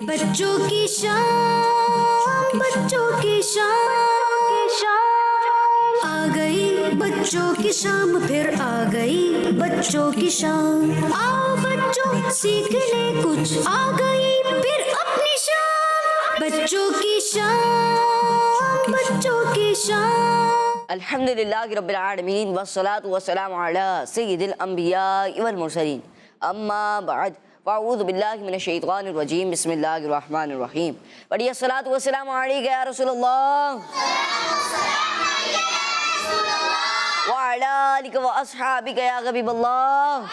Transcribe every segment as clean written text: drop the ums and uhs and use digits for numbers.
بچوں کی شام، بچوں کی شام آ گئی، بچوں کی شام پھر آ گئی، بچوں کی شام آؤ بچوں سیکھنے کچھ آ گئی پھر اپنی شام، بچوں کی شام، بچوں کی شام۔ الحمدللہ رب العالمین والصلاة والسلام علی سید الانبیاء والمرسلین، اما بعد فاعوذ باللہ من الشیطان الرجیم، بسم اللہ الرحمن الرحیم۔ پڑھیے الصلاۃ والسلام علیک یا رسول اللہ وعلی آلک واصحابک یا حبیب اللہ،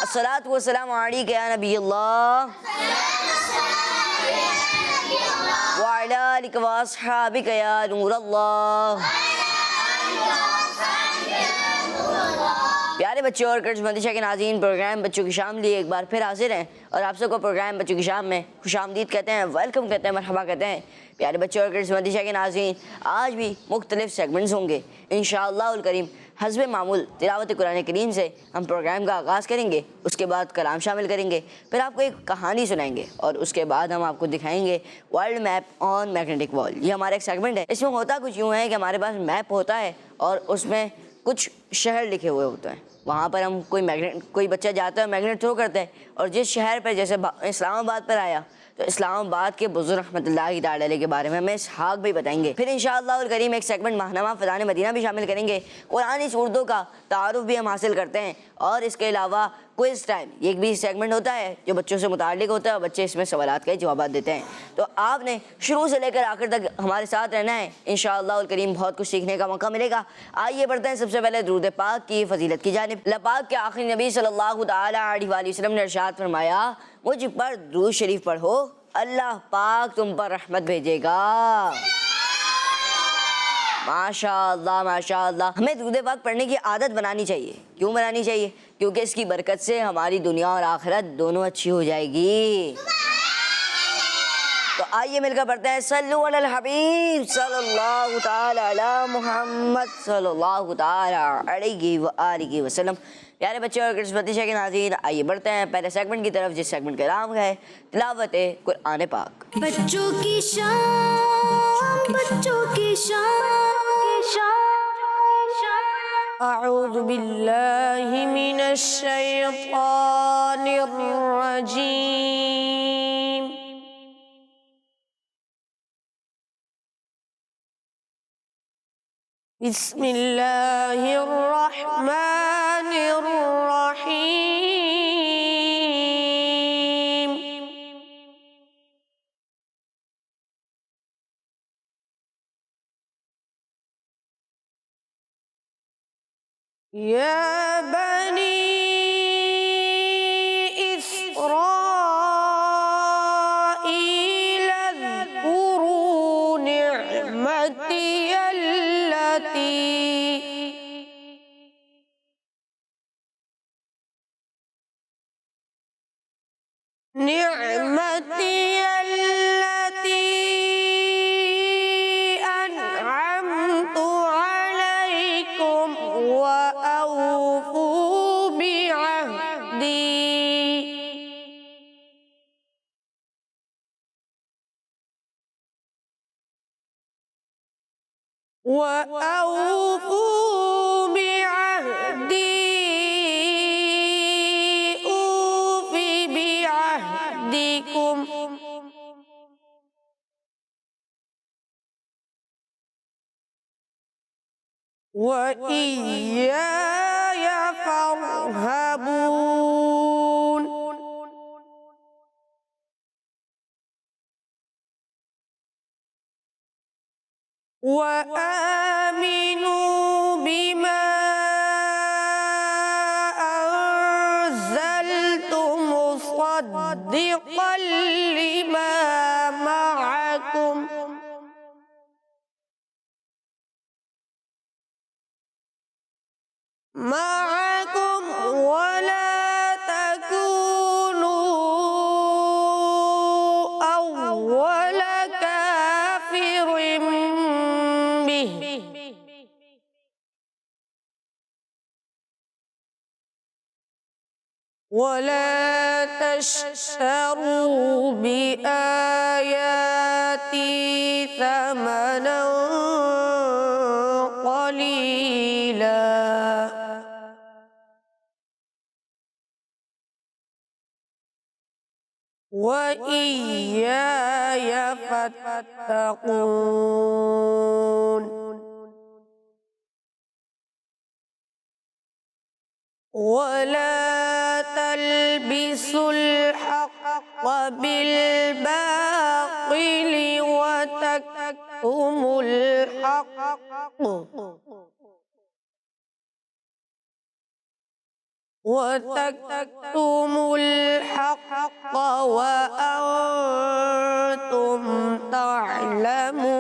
الصلاۃ والسلام علیک یا نبی اللہ وعلی آلک واصحابک یا نور اللہ۔ پیارے بچوں اور کرج مندشہ کے ناظرین، پروگرام بچوں کی شام لیے ایک بار پھر حاضر ہیں اور آپ سب کو پروگرام بچوں کی شام میں خوش آمدید کہتے ہیں، ویلکم کہتے ہیں، مرحبا کہتے ہیں۔ پیارے بچوں اور کرج مندشہ کے ناظرین، آج بھی مختلف سیگمنٹس ہوں گے انشاءاللہ الکریم۔ حسب معمول تلاوت قرآن کریم سے ہم پروگرام کا آغاز کریں گے، اس کے بعد کلام شامل کریں گے، پھر آپ کو ایک کہانی سنائیں گے اور اس کے بعد ہم آپ کو دکھائیں گے ورلڈ میپ آن میگنیٹک وال۔ یہ ہمارا ایک سیگمنٹ ہے۔ اس میں ہوتا کچھ یوں ہے کہ ہمارے پاس میپ ہوتا ہے اور اس میں کچھ شہر لکھے ہوئے ہوتے ہیں، وہاں پر ہم کوئی بچہ جاتا ہے میگنیٹ تھرو کرتے ہیں، اور جس شہر پر جیسے اسلام آباد پر آیا تو اسلام آباد کے بزرگ رحمۃ اللہ تعالی علیہ کے بارے میں ہمیں اسحاق بھی بتائیں گے۔ پھر انشاءاللہ الکریم ایک سیگمنٹ ماہنامہ فیضان مدینہ بھی شامل کریں گے، قرآنی صورتوں کا تعارف بھی ہم حاصل کرتے ہیں، اور اس کے علاوہ کوئز ٹائم یہ ایک بھی سیگمنٹ ہوتا ہے جو بچوں سے متعلق ہوتا ہے اور بچے اس میں سوالات کے جوابات دیتے ہیں۔ تو آپ نے شروع سے لے کر آخر تک ہمارے ساتھ رہنا ہے، انشاءاللہ الکریم بہت کچھ سیکھنے کا موقع ملے گا۔ آئیے بڑھتے ہیں سب سے پہلے درود پاک کی فضیلت کی جانب۔ اللہ پاک کے آخری نبی صلی اللہ تعالی علیہ وآلہ وسلم نے ارشاد فرمایا، مجھ پر درود شریف پڑھو اللہ پاک تم پر رحمت بھیجے گا۔ ماشاءاللہ ماشاءاللہ، ہمیں درود پاک پڑھنے کی عادت بنانی چاہیے۔ کیوں بنانی چاہیے؟ کیونکہ اس کی برکت سے ہماری دنیا اور آخرت دونوں اچھی ہو جائے گی۔ تو آئیے مل کر پڑھتے ہیں، صلو علی الحبیب صلی اللہ تعالی علی محمد صلی اللہ تعالی علیہ وآلہ وسلم۔ پیارے بچے اور کرج مندشہ کے ناظرین، آئیے بڑھتے ہیں پہلے سیگمنٹ کی طرف، جس سیگمنٹ کا نام ہے تلاوت قرآن پاک۔ بچوں کی شام، بچوں کی شام اعوذ باللہ من الشیطان الرجیم، بسم اللہ الرحمن الرحیم۔ یا بنی اسرائیل اذکروا نعمتی التي أنعمت عليكم وأوفوا بعهدي أوف بعهدكم وإياي فارهبون۔ وآمنوا بما أنزلت مصدقا لما معكم ولا تكونوا أول كافر به ولا تشتروا بآياتي ثمنا قليلا وإياي فاتقون ولا تلبسوا الحق بالباطل وتكتموا الحق وأنتم تعلمون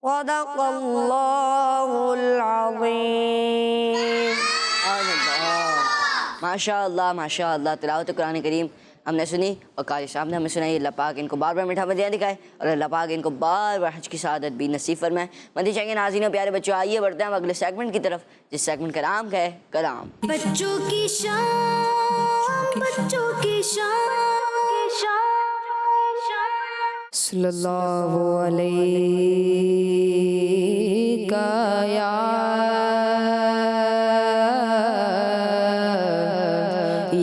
صدق اللہ العظیم۔ ماشاء اللہ ماشاء اللہ، تلاوت قرآن کریم ہم نے سنی اور قاری صاحب نے ہمیں سنائی۔ اللہ پاک ان کو بار بار میٹھا مدینہ دکھائے اور اللہ پاک ان کو بار بار حج کی سعادت بھی نصیب فرمائے۔ مدینہ چاہیے ناظرین و پیارے بچوں، آئیے بڑھتے ہیں ہم اگلے سیگمنٹ کی طرف، جس سیگمنٹ کا نام ہے کلام۔ بچوں کی شان، بچوں کی شان، صلی اللہ علیہ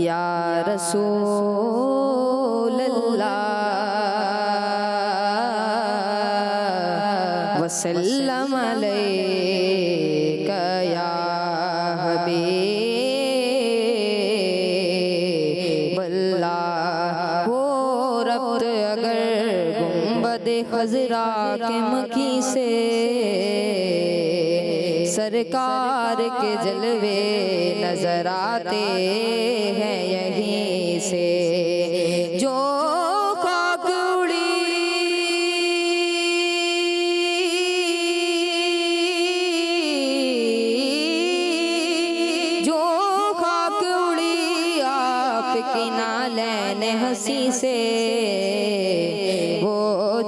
یا رسول اللہ وسلم علیک یا حبیب اللہ۔ ہو ربط اگر گنبد خضرا کے مکی سے، سرکار کے جلوے نظر آتے ہیں یہیں سے۔ جو خاک اڑی آپ کی نالین ہنسی سے، وہ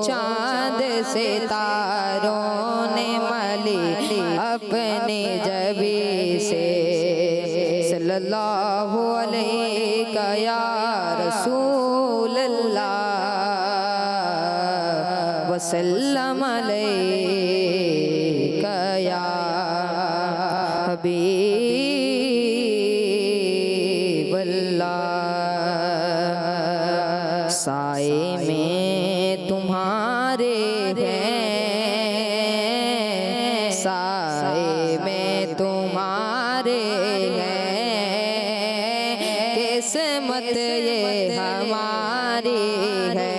چاند ستاروں نے ملی اپنی جبی سے۔ صلی اللہ علیہ یا رسول اللہ وسلم علیک یا حبیب اللہ۔ سائے میں تمہارے ہیں، سائے میں تمہارے ہیں، قسمت یہ ہماری ہے۔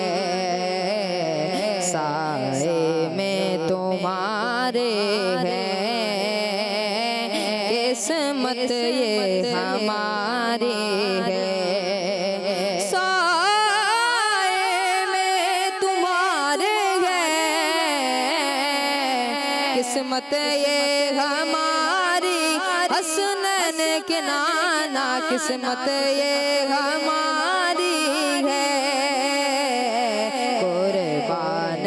سائے میں تمہارے ہیں، قسمت یہ ہماری ہے۔ قسمت یہ ہماری، حسنین کے نانا قسمت یہ ہماری ہے۔ قربان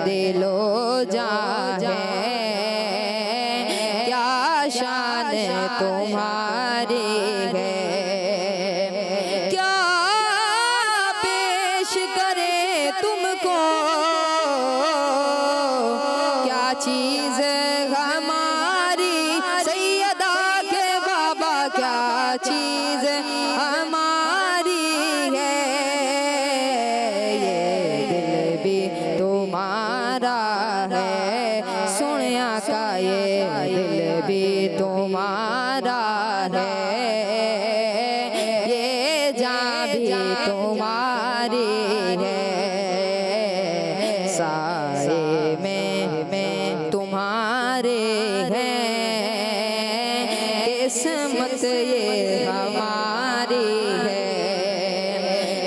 دل و جاں ہے، کیا شان تمہاری ہے۔ کیا پیش کرے تم کو، کیا چیز ہماری، سیدہ کے بابا کیا چیز ہماری ہے۔ یہ دل بھی تمہارا ہے، سنیا کا یہ دل بھی تمہارا ہے، یہ جاں بھی تمہاری ہے۔ سائے میں تمہارے ہیں، قسمت یہ ہماری ہے۔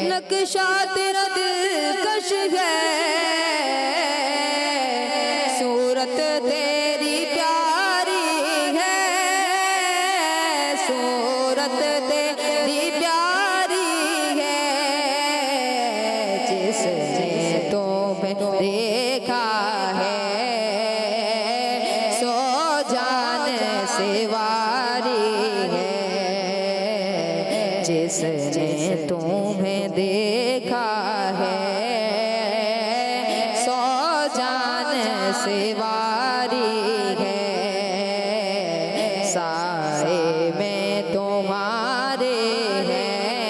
نقشہ تیرا دلکش ہے، صورت تیری پیاری ہے، صورت تیری پیاری ہے۔ جس نے تمہیں دیکھا ہے، سو جان سوا کس نے تمہیں دیکھا ہے سو جان سے واری ہے سائے میں تمہارے ہیں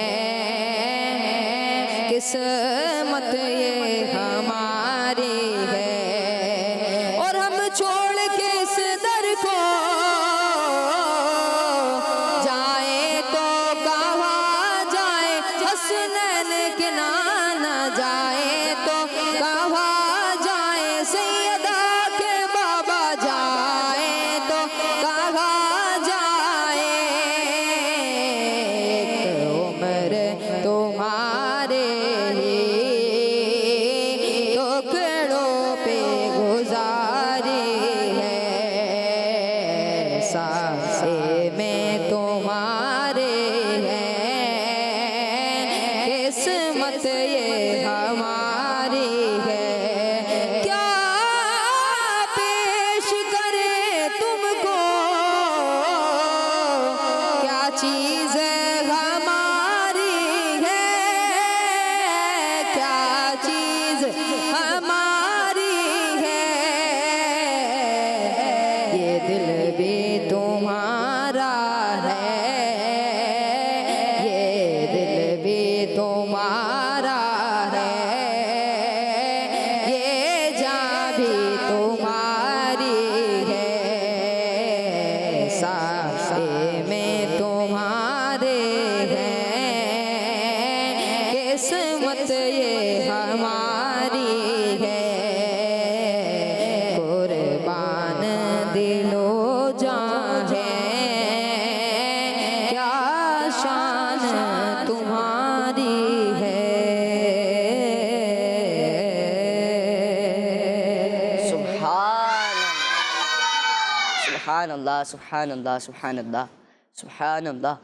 قسمت یہ ہماری ہے اور ہم چھوڑ کے اس در کو جائیں تو کہاں جائیں حسنین کے نانا جائیں تو کہاں جائیں سیدہ کے بابا جائیں تو کہاں جائیں ایک عمر تمہارے ٹکڑوں پہ گزاری ہے سانسیں میں تمہارے ہیں قسمت یہ ہماری ہے کیا پیش کرے تم کو کیا چیز ہماری ہے کیا چیز ہماری ہے یہ دل بھی تمہارا ہے یہ دل بھی تمہارا ہے یہ جان بھی تمہاری ہے سانسیں میں تمہارے ہیں قسمت یہ ہماری ہے قربان دل و جان ہے کیا شان تمہاری ہے سبحان اللہ سبحان اللہ سبحان اللہ سبحان اللہ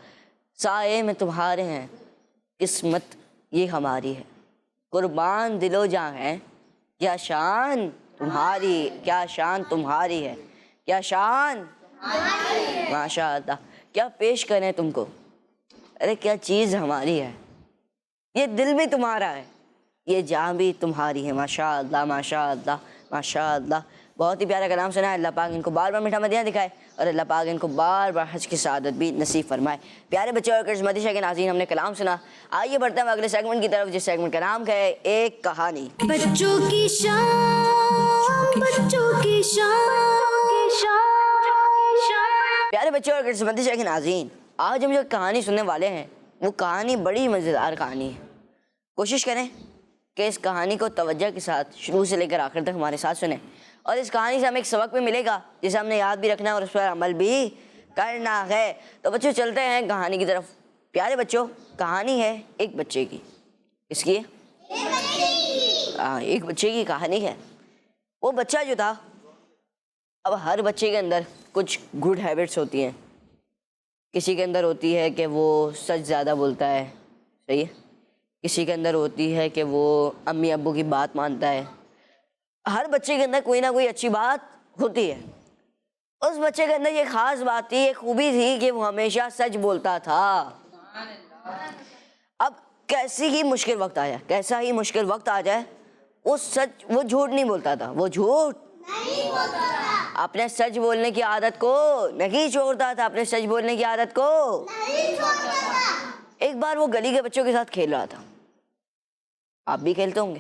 سائے میں تمہارے ہیں قسمت یہ ہماری ہے قربان دل و جاں ہے کیا شان تمہاری کیا شان تمہاری ہے کیا شان ماشاء اللہ کیا پیش کریں تم کو ارے کیا چیز ہماری ہے یہ دل بھی تمہارا ہے یہ جاں بھی تمہاری ہے ماشاء اللہ ماشاء اللہ ماشاء اللہ بہت ہی پیارا کلام سنا ہے اللہ پاک ان کو بار بار میٹھا مدینہ دکھائے اور اللہ پاک ان کو بار بار حج کی سعادت بھی نصیب فرمائے پیارے بچے اور کرسمتی شاہ کے ناظرین ہم نے کلام سنا آئیے بڑھتے ہیں اگلے سیگمنٹ کی طرف جس سیگمنٹ کا نام ہے ایک کہانی بچوں کی شان بچوں کی شان پیارے بچے اور کرسمتی شاہ کے ناظرین آج ہم جو کہانی سننے والے ہیں وہ کہانی بڑی مزیدار کہانی ہے کوشش کریں کہ اس کہانی کو توجہ کے ساتھ شروع سے لے کر آخر تک ہمارے ساتھ سنیں اور اس کہانی سے ہمیں ایک سبق بھی ملے گا جسے ہم نے یاد بھی رکھنا ہے اور اس پر عمل بھی کرنا ہے تو بچوں چلتے ہیں کہانی کی طرف پیارے بچوں کہانی ہے ایک بچے کی کس کی ایک بچے کی کہانی ہے وہ بچہ جو تھا اب ہر بچے کے اندر کچھ گڈ ہیبٹس ہوتی ہیں کسی کے اندر ہوتی ہے کہ وہ سچ زیادہ بولتا ہے صحیح ہے کسی کے اندر ہوتی ہے کہ وہ امی ابو کی بات مانتا ہے ہر بچے کے اندر کوئی نہ کوئی اچھی بات ہوتی ہے اس بچے کے اندر یہ خاص بات تھی ایک خوبی تھی کہ وہ ہمیشہ سچ بولتا تھا اب کیسا ہی مشکل وقت آ جائے وہ جھوٹ نہیں بولتا تھا وہ جھوٹ نہیں بولتا تھا اپنے سچ بولنے کی عادت کو نہیں چھوڑتا تھا ایک بار وہ گلی کے بچوں کے ساتھ کھیل رہا تھا آپ بھی کھیلتے ہوں گے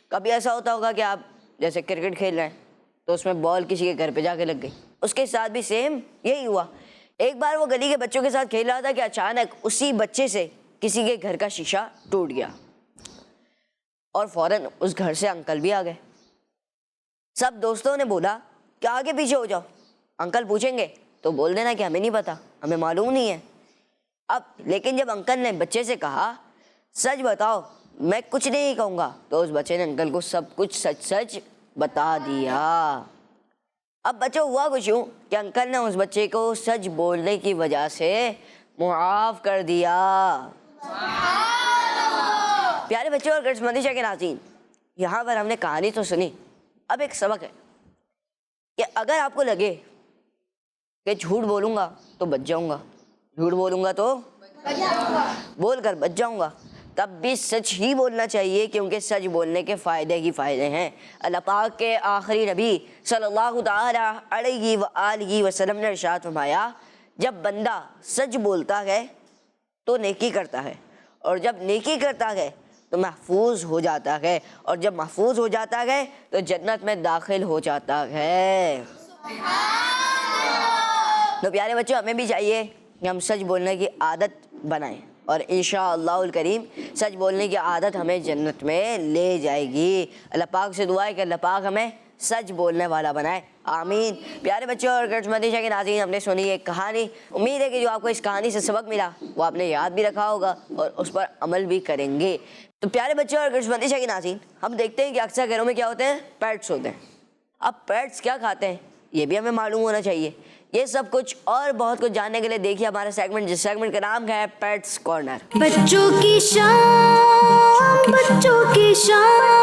کبھی ایسا ہوتا ہوگا کہ آپ جیسے کرکٹ کھیل رہے ہیں تو اس میں بال کسی کے گھر پہ جا کے لگ گئی اس کے ساتھ بھی سیم یہی ہوا ایک بار وہ گلی کے بچوں کے ساتھ کھیل رہا تھا کہ اچانک اسی بچے سے کسی کے گھر کا شیشہ ٹوٹ گیا اور فوراً اس گھر سے انکل بھی آ گئے سب دوستوں نے بولا کہ آگے پیچھے ہو جاؤ انکل پوچھیں گے تو بول دینا کہ ہمیں نہیں پتا ہمیں معلوم نہیں ہے اب لیکن جب انکل نے بچے سے کہا سچ بتاؤ میں کچھ نہیں کہوں گا تو اس بچے نے انکل کو سب کچھ سچ بتا دیا اب بچہ ہوا کچھ یوں کہ انکل نے اس بچے کو سچ بولنے کی وجہ سے معاف کر دیا پیارے بچے اور کرسمتی شاہ کے ناظرین یہاں پر ہم نے کہانی تو سنی اب ایک سبق ہے کہ اگر آپ کو لگے کہ جھوٹ بولوں گا تو بچ جاؤں گا جھوٹ بولوں گا تو بول کر بچ جاؤں گا، تب بھی سچ ہی بولنا چاہیے کیونکہ سچ بولنے کے فائدے ہی فائدے ہیں۔ اللہ پاک کے آخری نبی صلی اللہ تعالی علیہ وآلہ وسلم نے ارشاد فرمایا، جب بندہ سچ بولتا ہے تو نیکی کرتا ہے، اور جب نیکی کرتا ہے تو محفوظ ہو جاتا ہے، اور جب محفوظ ہو جاتا ہے تو جنت میں داخل ہو جاتا ہے۔ تو پیارے بچوں، ہمیں بھی چاہیے کہ ہم سچ بولنے کی عادت بنائیں، اور انشاءاللہ الکریم سچ بولنے کی عادت ہمیں جنت میں لے جائے گی۔ اللہ پاک سے دعا ہے کہ اللہ پاک ہمیں سچ بولنے والا بنائے، آمین۔ پیارے بچوں اور مدیشہ کے ناظرین، ہم نے سنی ایک کہانی، امید ہے کہ جو آپ کو اس کہانی سے سبق ملا وہ آپ نے یاد بھی رکھا ہوگا اور اس پر عمل بھی کریں گے۔ تو پیارے بچوں اور مدیشہ کے ناظرین، ہم دیکھتے ہیں کہ اکثر گھروں میں کیا ہوتے ہیں، پیٹس ہوتے ہیں۔ اب پیٹس کیا کھاتے ہیں یہ بھی ہمیں معلوم ہونا چاہیے۔ یہ سب کچھ اور بہت کچھ جاننے کے لیے دیکھیے ہمارا سیگمنٹ، جس سیگمنٹ کا نام ہے پیٹس کارنر۔ بچوں کی شام، بچوں کی شام۔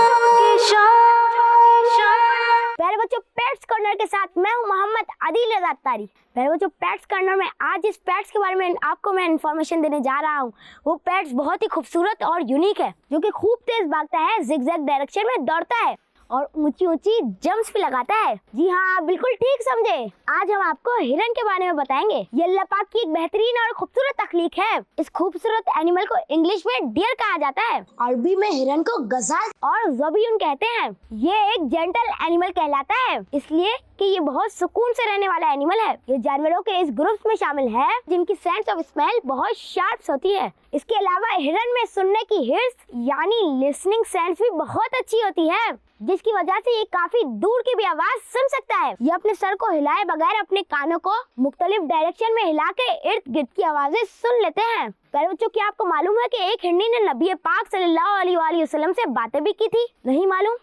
پیارے بچوں، پیٹس کارنر کے ساتھ میں ہوں محمد عادل رضا اتاری۔ پیارے بچوں، پیٹس کارنر میں آج جس پیٹس کے بارے میں آپ کو میں انفارمیشن دینے جا رہا ہوں وہ پیٹس بہت ہی خوبصورت اور یونیک ہے، جو کہ خوب تیز بھاگتا ہے، زگ زگ ڈائریکشن میں دوڑتا ہے اور اونچی اونچی جمپس بھی لگاتا ہے۔ جی ہاں، بالکل ٹھیک سمجھے۔ آج ہم آپ کو ہرن کے بارے میں بتائیں گے۔ یہ اللہ پاک کی ایک بہترین اور خوبصورت تخلیق ہے۔ اس خوبصورت اینیمل کو انگلش میں ڈیئر کہا جاتا ہے، عربی میں ہرن کو غزال اور زبیون کہتے ہیں۔ یہ ایک جینٹل اینیمل کہلاتا ہے، اس لیے کہ یہ بہت سکون سے رہنے والا اینیمل ہے۔ یہ جانوروں کے اس گروپ میں شامل ہے جن کی سینس آف اسمیل بہت شارپ ہوتی ہے۔ اس کے علاوہ ہرن میں سننے کی ہرس یعنی لسننگ سینس بھی بہت اچھی ہوتی ہے، جس کی وجہ سے یہ کافی دور کی بھی آواز سن سکتا ہے۔ یہ اپنے سر کو ہلائے بغیر اپنے کانوں کو مختلف ڈائریکشن میں ہلا کے ارد گرد کی آوازیں سن لیتے ہیں۔ پیارے بچوں، کیا آپ کو معلوم ہے کہ ایک ہرنی نے نبی پاک صلی اللہ علیہ وآلہ وسلم سے باتیں بھی کی تھی؟ نہیں معلوم؟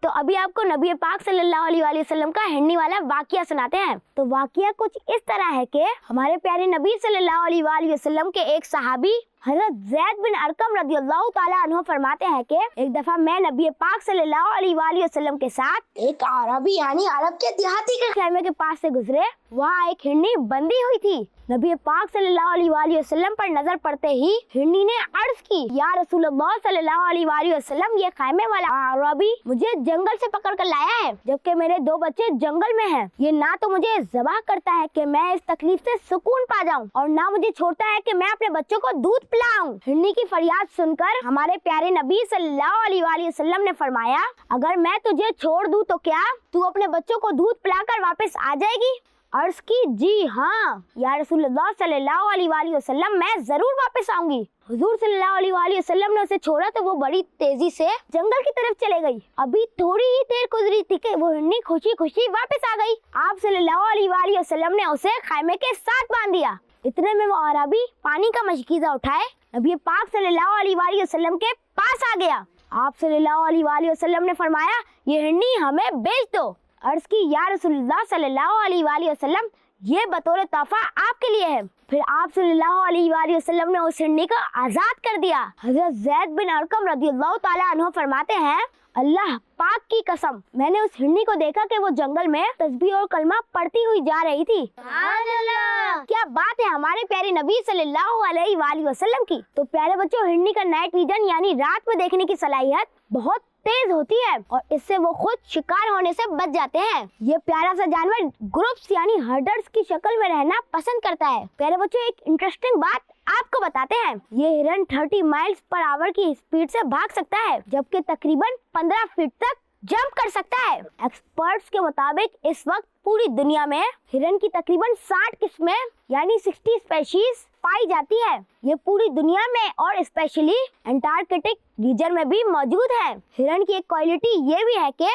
تو ابھی آپ کو نبی پاک صلی اللہ علیہ وآلہ وسلم کا ہرنی والا واقعہ سناتے ہیں۔ تو واقعہ کچھ اس طرح ہے کہ ہمارے پیارے نبی صلی اللہ علیہ وآلہ وسلم کے ایک صحابی حضرت زید بن ارقم رضی اللہ تعالیٰ عنہ فرماتے ہیں کہ ایک دفعہ میں نبی پاک صلی اللہ علیہ وآلہ وسلم کے ساتھ ایک عربی یعنی عرب کے دیہاتی کے خیمے کے پاس سے گزرے۔ وہاں ایک ہرنی بندھی ہوئی تھی۔ نبی پاک صلی اللہ علیہ وآلہ وسلم پر نظر پڑتے ہی ہرنی نے عرض کی، یا رسول اللہ صلی اللہ علیہ وآلہ وسلم، یہ خیمے والا عربی مجھے جنگل سے پکڑ کر لایا ہے، جبکہ میرے 2 بچے جنگل میں ہیں۔ یہ نہ تو مجھے ذبح کرتا ہے کہ میں اس تکلیف سے سکون پا جاؤں، اور نہ مجھے چھوڑتا ہے کہ میں اپنے بچوں کو دودھ پلاؤں۔ ہرنی کی فریاد سن کر ہمارے پیارے نبی صلی اللہ علیہ وآلہ وسلم نے فرمایا، اگر میں تجھے چھوڑ دوں تو کیا تو اپنے بچوں کو دودھ پلا کر واپس آ جائے گی؟ عرض کی، جی ہاں یا رسول اللہ صلی اللہ علیہ وآلہ وسلم، میں ضرور واپس آؤں گی۔ حضور صلی اللہ علیہ وآلہ وسلم نے اسے چھوڑا تو وہ بڑی تیزی سے جنگل کی طرف چلے گئی۔ ابھی تھوڑی ہی دیر گزری تھی کہ وہ ہرنی خوشی خوشی واپس آ گئی۔ آپ صلی اللہ علیہ وآلہ وسلم نے اسے خیمے کے ساتھ باندھ دیا۔ اتنے میں وہ عربی پانی کا مشکیزہ اٹھائے نبی پاک صلی اللہ علیہ وآلہ وسلم کے پاس آ گیا۔ آپ صلی اللہ علیہ وآلہ وسلم نے فرمایا، یہ ہرنی ہمیں بیچ دو۔ عرض کی، یا رسول اللہ صلی اللہ علیہ وآلہ وسلم، یہ بطور تحفہ آپ کے لیے ہے۔ پھر آپ صلی اللہ علیہ وآلہ وسلم نے اس ہرنی کو آزاد کر دیا۔ حضرت زید بن ارقم رضی اللہ تعالیٰ عنہ فرماتے ہیں، اللہ پاک کی قسم، میں نے اس ہرنی کو دیکھا کہ وہ جنگل میں تسبیح اور کلمہ پڑھتی ہوئی جا رہی تھی۔ سبحان اللہ! کیا بات ہے ہمارے پیارے نبی صلی اللہ علیہ وآلہ وسلم کی۔ تو پیارے بچوں، ہرنی کا نائٹ ویژن یعنی رات میں دیکھنے کی صلاحیت بہت تیز ہوتی ہے، اور اس سے وہ خود شکار ہونے سے بچ جاتے ہیں۔ یہ پیارا سا جانور گروپس یعنی ہرڈرز کی شکل میں رہنا پسند کرتا ہے۔ پیارے بچوں، ایک انٹرسٹنگ بات آپ کو بتاتے ہیں، یہ ہرن 30 مائلز پر آور کی اسپیڈ سے بھاگ سکتا ہے، جبکہ تقریباً 15 فٹ تک جمپ کر سکتا ہے۔ ایکسپرٹس کے مطابق اس وقت پوری دنیا میں ہرن کی تقریباً 60 قسمیں یعنی 60 اسپیشیز پائی جاتی ہے۔ یہ پوری دنیا میں اور اسپیشلی انٹارکٹک ریجن میں بھی موجود ہے۔ ہرن کی ایک کوالٹی یہ بھی ہے کہ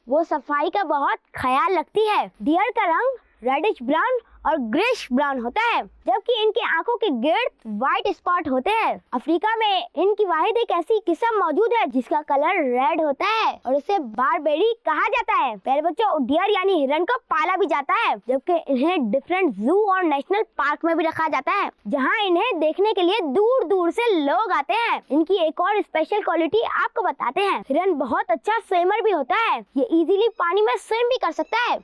وہ صفائی کا بہت خیال رکھتی ہے۔ ڈیئر کا رنگ ریڈش براؤن اور گریش براؤن ہوتا ہے، جبکہ ان کی آنکھوں کے گرد وائٹ اسپاٹ ہوتے ہیں۔ افریقہ میں ان کی واحد ایک ایسی قسم موجود ہے جس کا کلر ریڈ ہوتا ہے اور اسے باربیری کہا جاتا ہے۔ پیارے بچوں، ڈیئر یعنی ہرن کو پالا بھی جاتا ہے، جبکہ انہیں ڈفرینٹ زو اور نیشنل پارک میں بھی رکھا جاتا ہے، جہاں انہیں دیکھنے کے لیے دور دور سے لوگ آتے ہیں۔ ان کی ایک اور اسپیشل کوالٹی آپ کو بتاتے ہیں، ہرن بہت اچھا سوئمر بھی ہوتا ہے۔ یہ ایزیلی پانی میں سوئم بھی کر سکتا ہے۔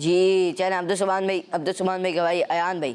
جی چلیں عبدالسبحان بھائی کا بھائی ایان بھائی.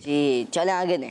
جی چلیں آگے دیں.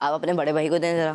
آپ اپنے بڑے بھائی کو دیں ذرا.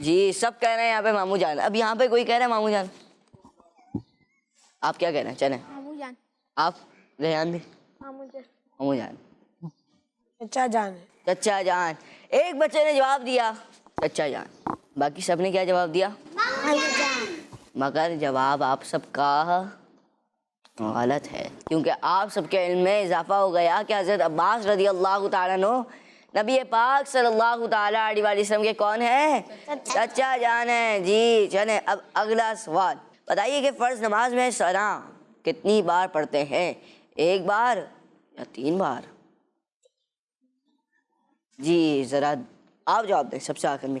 جی سب کہہ رہے ہیں یہاں پہ ماموں جان. اب یہاں پہ کوئی کہہ رہا ہے ماموں جان؟ آپ کیا کہہ رہے ہیں؟ چلیں مامو جان. آپ ریحان بھی ماموں جان. چچا جان. چچا جان. ایک بچے نے جواب دیا چچا جان, باقی سب نے کیا جواب دیا؟ مگر جواب آپ سب کا غلط ہے, کیونکہ آپ سب کے علم میں اضافہ ہو گیا کہ حضرت عباس رضی اللہ تعالیٰ عنہ نبی پاک صلی اللہ تعالیٰ علیہ وآلہ وسلم کے کون ہیں؟ چچا جان ہیں. جی چلیں اب اگلا سوال بتائیے کہ فرض نماز میں سلام کتنی بار پڑھتے ہیں؟ 1 بار یا 3 بار؟ جی ذرا آپ جواب دیں سب سے آخر میں.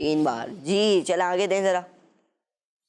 3 بار. جی چلیں آگے دیں ذرا.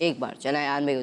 1 بار. چلیں ایان بھائی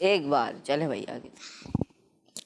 1 بار. چلیں بھائی آگے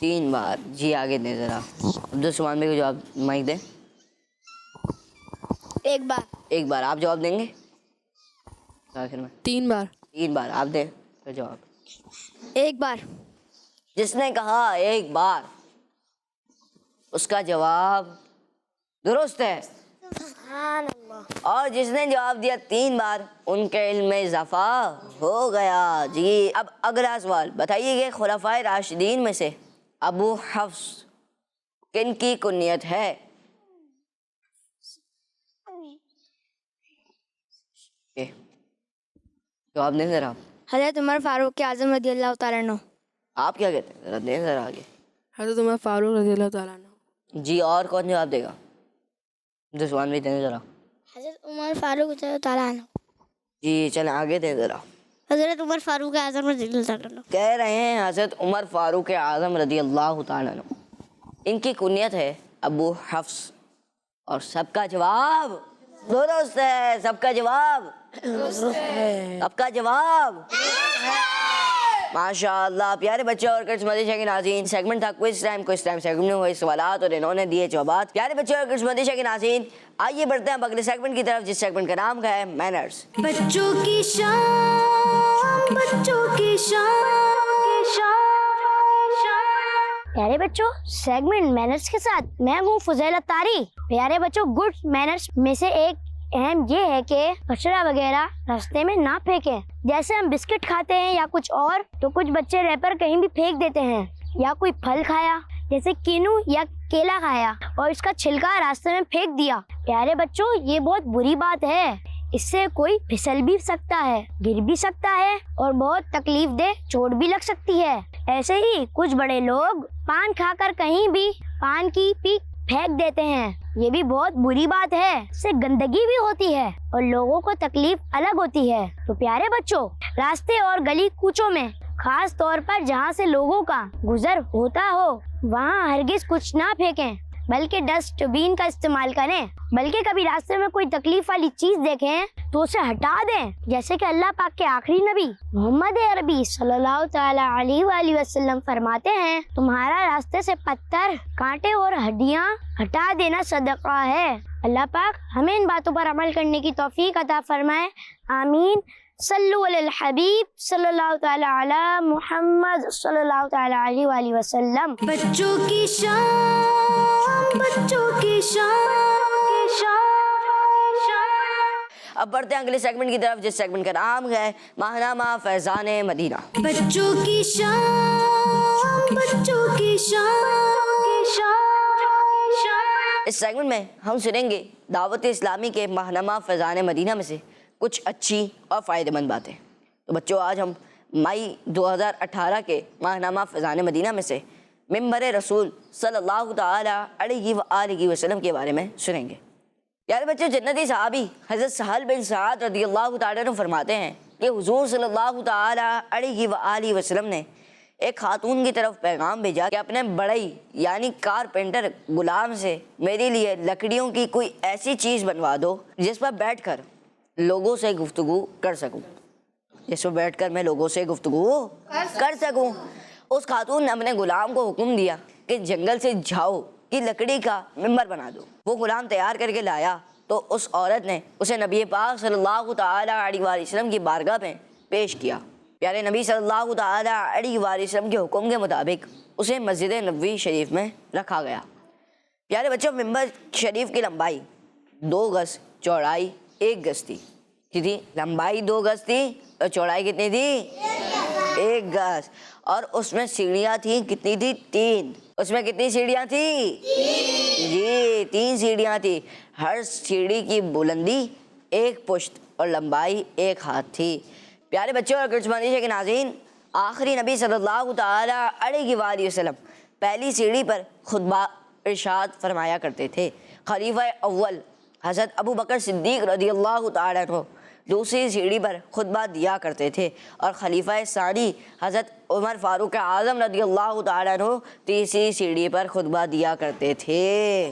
3 بار. جی آگے دیں ذرا. عبدالسبحان بھائی کو جواب مائک دیں. 1 بار. 1 بار. آپ جواب دیں گے آخر میں؟ 3 بار. 3 بار. آپ دیں پھر جواب. 1 بار. جس نے کہا 1 بار اس کا جواب درست ہے, سبحان اللہ. اور جس نے جواب دیا 3 بار ان کے علم میں اضافہ ہو گیا. جی اب اگلا سوال بتائیے کہ خلفائے راشدین میں سے ابو حفص کن کی کنیت ہے؟ جواب دیں ذرا. حضرت عمر فاروق اعظم رضی اللہ تعالیٰ عنہ. آپ کیا کہتے ہیں ذرا دیں ذرا آگے. حضرت عمر فاروق رضی اللہ تعالیٰ عنہ. جی اور کون جواب دے گا؟ دسوان بھی دیں ذرا. حضرت عمر فاروق رضی اللہ تعالیٰ عنہ. جی چلیں آگے دیں ذرا. حضرت عمر فاروق اعظم رضی اللہ تعالیٰ عنہ. کہہ رہے ہیں حضرت عمر فاروق اعظم رضی اللہ تعالیٰ عنہ, ان کی کنیت ہے ابو حفص, اور سب کا جواب درست ہے. سب کا جواب سب کا جواب ماشاء اللہ. پیارے بچے اور کرس مدیشہ کے ناظرین, سیگمنٹ تھا quiz time. Quiz time segment میں ہوئے سوالات اور انہوں نے دیے جوابات. پیارے بچے اور کرس مدیشہ کے ناظرین, آئیے بڑھتے ہیں اگلے سیگمنٹ کی طرف, جس سیگمنٹ کا نام ہے مینرز. بچوں کی شان, بچوں کی شان. پیارے بچوں سیگمنٹ مینرز کے ساتھ میں ہوں فضیل اتاری. پیارے بچوں گڈ مینرز میں سے ایک اہم یہ ہے کہ کچرا وغیرہ راستے میں نہ پھینکیں. جیسے ہم بسکٹ کھاتے ہیں یا کچھ اور, تو کچھ بچے ریپر کہیں بھی پھینک دیتے ہیں, یا کوئی پھل کھایا جیسے کینو یا کیلا کھایا اور اس کا چھلکا راستے میں پھینک دیا. پیارے بچوں یہ بہت بری بات ہے, اس سے کوئی پھسل بھی سکتا ہے, گر بھی سکتا ہے اور بہت تکلیف دہ چوٹ بھی لگ سکتی ہے. ایسے ہی کچھ بڑے لوگ پان کھا کر کہیں بھی پان کی پیک پھینک دیتے ہیں, یہ بھی بہت بری بات ہے. اس سے گندگی بھی ہوتی ہے اور لوگوں کو تکلیف الگ ہوتی ہے. تو پیارے بچوں راستے اور گلی کوچوں میں, خاص طور پر جہاں سے لوگوں کا گزر ہوتا ہو, وہاں ہرگز کچھ نہ پھینکیں بلکہ ڈسٹ بین کا استعمال کریں. بلکہ کبھی راستے میں کوئی تکلیف والی چیز دیکھیں تو اسے ہٹا دیں. جیسے کہ اللہ پاک کے آخری نبی محمد عربی صلی اللہ تعالیٰ علیہ وآلہ وسلم فرماتے ہیں, تمہارا راستے سے پتھر, کانٹے اور ہڈیاں ہٹا دینا صدقہ ہے. اللہ پاک ہمیں ان باتوں پر عمل کرنے کی توفیق عطا فرمائے. آمین. صلو علی الحبیب صلی اللہ تعالیٰ علی محمد صلی اللہ تعالیٰ علیہ وآلہ وسلم. بچوں کی شان, بچوں کی شان. اب بڑھتے ہیں اگلے سیگمنٹ کی طرف, جس سیگمنٹ کا نام ہے ماہنامہ فیضان مدینہ. بچوں کی شان, بچوں کی شان. اس سیگمنٹ میں ہم سنیں گے دعوت اسلامی کے ماہنامہ فیضان مدینہ میں سے کچھ اچھی اور فائدہ مند باتیں. تو بچوں آج ہم مئی 2018 کے ماہنامہ فیضان مدینہ میں سے ممبر رسول صلی اللہ تعالیٰ علیہ وآلہ وسلم کے بارے میں سنیں گے. یار بچے جنتی صحابی حضرت سہل بن سعد رضی اللہ تعالیٰ عنہ فرماتے ہیں کہ حضور صلی اللہ تعالیٰ علیہ وآلہ وسلم نے ایک خاتون کی طرف پیغام بھیجا کہ اپنے بڑئی یعنی کارپینٹر غلام سے میرے لیے لکڑیوں کی کوئی ایسی چیز بنوا دو جس پر بیٹھ کر لوگوں سے گفتگو کر سکوں, جس پر بیٹھ کر میں لوگوں سے گفتگو کر سکوں. اس خاتون نے اپنے غلام کو حکم دیا کہ جنگل سے جھاؤ کی لکڑی کا ممبر بنا دو. وہ غلام تیار کر کے لایا تو اس عورت نے اسے نبی پاک صلی اللہ تعالیٰ علیہ وآلہ وسلم کی بارگاہ میں پیش کیا۔ پیارے نبی صلی اللہ تعالیٰ علیہ وآلہ وسلم کے حکم کے مطابق اسے مسجد نبوی شریف میں رکھا گیا۔ پیارے بچوں، ممبر شریف کی لمبائی 2 گز، چوڑائی 1 گز تھی۔ کتنی لمبائی 2 گز تھی اور چوڑائی کتنی تھی؟ 1 گز۔ اور اس میں سیڑھیاں تھیں، کتنی تھی؟ 3۔ اس میں کتنی سیڑھیاں تھیں؟ جی 3 سیڑھیاں تھیں۔ ہر سیڑھی کی بلندی 1 پشت اور لمبائی 1 ہاتھ تھی۔ پیارے بچوں اور کرسمانی کے ناظرین، آخری نبی صلی اللہ تعالیٰ علیہ وآلہ وسلم پہلی سیڑھی پر خطبہ ارشاد فرمایا کرتے تھے۔ خلیفہ اول حضرت ابو بکر صدیق رضی اللہ تعالیٰ عنہ دوسری سیڑھی پر خطبہ دیا کرتے تھے، اور خلیفہ ثانی حضرت عمر فاروق اعظم رضی اللہ تعالیٰ عنہ تیسری سیڑھی پر خطبہ دیا کرتے تھے۔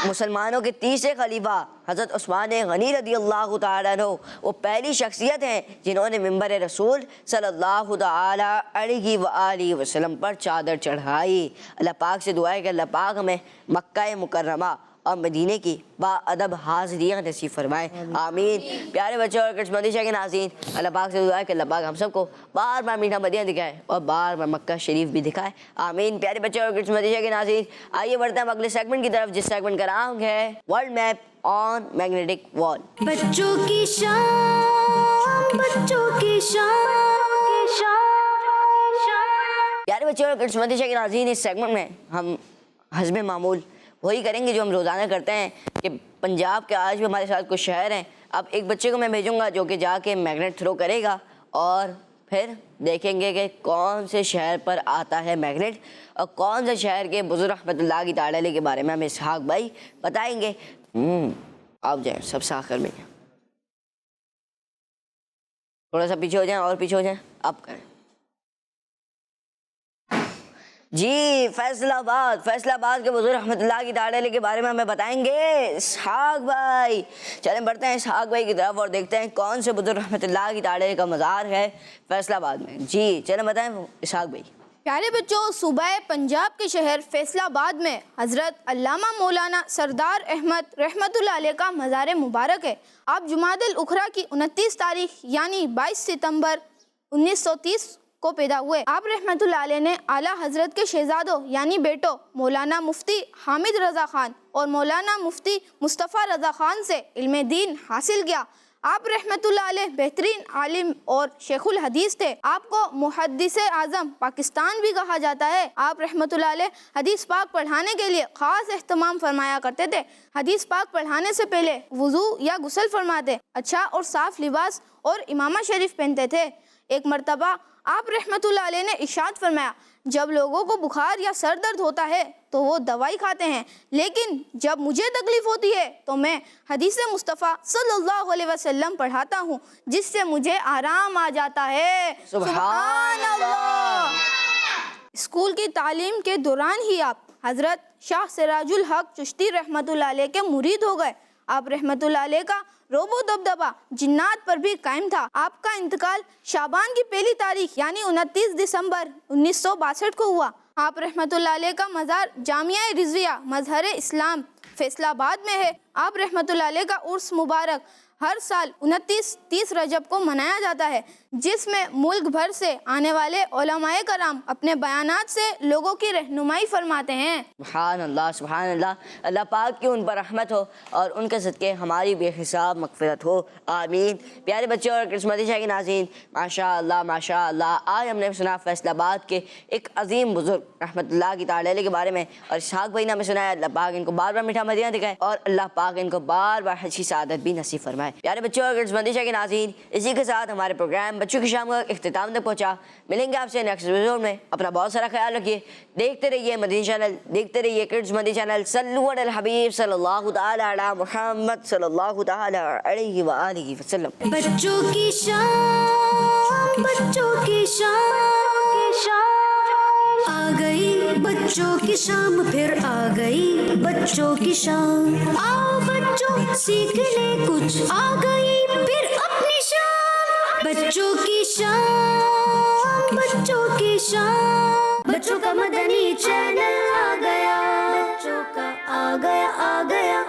مسلمانوں کے تیسرے خلیفہ حضرت عثمان غنی رضی اللہ تعالیٰ عنہ وہ پہلی شخصیت ہیں جنہوں نے ممبر رسول صلی اللہ تعالیٰ علیہ وآلہ وسلم پر چادر چڑھائی۔ اللہ پاک سے دعا ہے کہ اللہ پاک ہمیں مکہ مکرمہ اور مدینے کی با ادب حاضریاں نصیب فرمائے، آمین۔ پیارے بچوں اور کرسمتی کے ناظرین، اللہ پاک سے دعا ہے کہ اللہ پاک ہم سب کو بار بار میٹھا مدینہ دکھائے اور بار بار مکہ شریف بھی دکھائے، آمین۔ پیارے بچوں اور کرسمتی کے ناظرین، آئیے بڑھتے ہیں اگلے سیگمنٹ کی طرف، جس سیگمنٹ کا نام ہے ورلڈ میپ آن میگنیٹک وال۔ بچوں کی شان، بچوں کی شان۔ پیارے بچوں اور کرسمتی کے ناظرین، اس سیگمنٹ میں ہم حسب معمول وہی کریں گے جو ہم روزانہ کرتے ہیں، کہ پنجاب کے آج بھی ہمارے ساتھ کچھ شہر ہیں۔ اب ایک بچے کو میں بھیجوں گا جو کہ جا کے میگنیٹ تھرو کرے گا، اور پھر دیکھیں گے کہ کون سے شہر پر آتا ہے میگنیٹ، اور کون سے شہر کے بزرگ رحمۃ اللہ کی تعالیٰ علیہ کے بارے میں ہمیں اسحاق بھائی بتائیں گے۔ آپ جائیں سب ساخر میں، تھوڑا سا پیچھے ہو جائیں اور پیچھے ہو جائیں، اب کریں جی۔ فیصلہ آباد کے بزرگ رحمۃ اللہ کی تعالیٰ علیہ کے بارے میں ہمیں بتائیں گے اسحاق بھائی۔ چلیں بڑھتے ہیں اسحاق بھائی کی طرف اور دیکھتے ہیں کون سے بزرگ رحمۃ اللہ کی تعالیٰ علیہ کا مزار ہے فیصلہ آباد میں۔ جی چلیں بتائیں اسحاق بھائی۔ پیارے بچوں، صوبہ پنجاب کے شہر فیصلہ آباد میں حضرت علامہ مولانا سردار احمد رحمۃ اللہ علیہ کا مزار مبارک ہے۔ آپ جمادی الاخری کی 29 تاریخ یعنی 22 ستمبر 1930 کو پیدا ہوئے۔ آپ رحمۃ اللہ علیہ نے اعلیٰ حضرت کے شہزادوں یعنی بیٹوں مولانا مفتی حامد رضا خان اور مولانا مفتی مصطفیٰ رضا خان سے علم دین حاصل کیا۔ آپ رحمۃ اللہ علیہ بہترین عالم اور شیخ الحدیث تھے۔ آپ کو محدث اعظم پاکستان بھی کہا جاتا ہے۔ آپ رحمۃ اللہ علیہ حدیث پاک پڑھانے کے لیے خاص اہتمام فرمایا کرتے تھے۔ حدیث پاک پڑھانے سے پہلے وضو یا غسل فرماتے، اچھا اور صاف لباس اور امامہ شریف پہنتے تھے۔ ایک مرتبہ آپ رحمۃ اللہ علیہ نے ارشاد فرمایا، جب لوگوں کو بخار یا سر درد ہوتا ہے تو وہ دوائی کھاتے ہیں، لیکن جب مجھے تکلیف ہوتی ہے تو میں حدیث مصطفیٰ صلی اللہ علیہ وسلم پڑھاتا ہوں، جس سے مجھے آرام آ جاتا ہے۔ سبحان اللہ۔ اسکول کی تعلیم کے دوران ہی آپ حضرت شاہ سراج الحق چشتی رحمۃ اللہ علیہ کے مرید ہو گئے۔ آپ رحمۃ اللہ علیہ کا روب و دبدبہ جنات پر بھی قائم تھا۔ آپ کا انتقال شعبان کی پہلی تاریخ یعنی 29 دسمبر 1962 کو ہوا۔ آپ رحمۃ اللہ علیہ کا مزار جامعہ رضویہ مظہر اسلام فیصلہ آباد میں ہے۔ آپ رحمۃ اللہ علیہ کا عرس مبارک ہر سال 29-30 رجب کو منایا جاتا ہے، جس میں ملک بھر سے آنے والے علماء کرام اپنے بیانات سے لوگوں کی رہنمائی فرماتے ہیں۔ سبحان اللہ، سبحان اللہ۔ اللہ پاک کی ان پر رحمت ہو اور ان کے صدقے ہماری بے حساب مغفرت ہو، آمین۔ پیارے بچے اور کرسمتی شاہ کے ناظرین، ماشاء اللہ ماشاء اللہ، آج ہم نے سنا فیصلہ آباد کے ایک عظیم بزرگ رحمت اللہ کی تعالیٰ علیہ کے بارے میں، اور اسحاق بھائی نے ہمیں سنایا اللہ پاک ان کو بار بار میٹھا مدینہ دکھائے اور اللہ پاک ان کو بار بار حج کی سعادت بھی نصیب فرمائے۔ پیارے بچوں اور کرسمتی شاہ کے ناظرین، اسی کے ساتھ ہمارے پروگرام بچوں کی شام کا اختتام تک پہنچا۔ ملیں گے آپ سے نیکسٹ ایپیسوڈ میں۔ اپنا بہت سارا خیال رکھیے، دیکھتے رہیے مدنی چینل، دیکھتے رہیے کڈز مدنی چینل۔ صلو علی الحبیب صلی اللہ تعالی علی محمد صلی اللہ تعالی علیہ وآلہ وسلم۔ بچوں کی شان، بچوں کی شان، آ گئی بچوں کی شام، پھر آ گئی بچوں کی شام۔ آؤ بچوں سیکھ لے کچھ، آ گئی پھر اپنی شان۔ بچوں کی شان، بچوں کی شان، بچوں کا مدنی چینل آ گیا، بچوں کا آ گیا آ گیا۔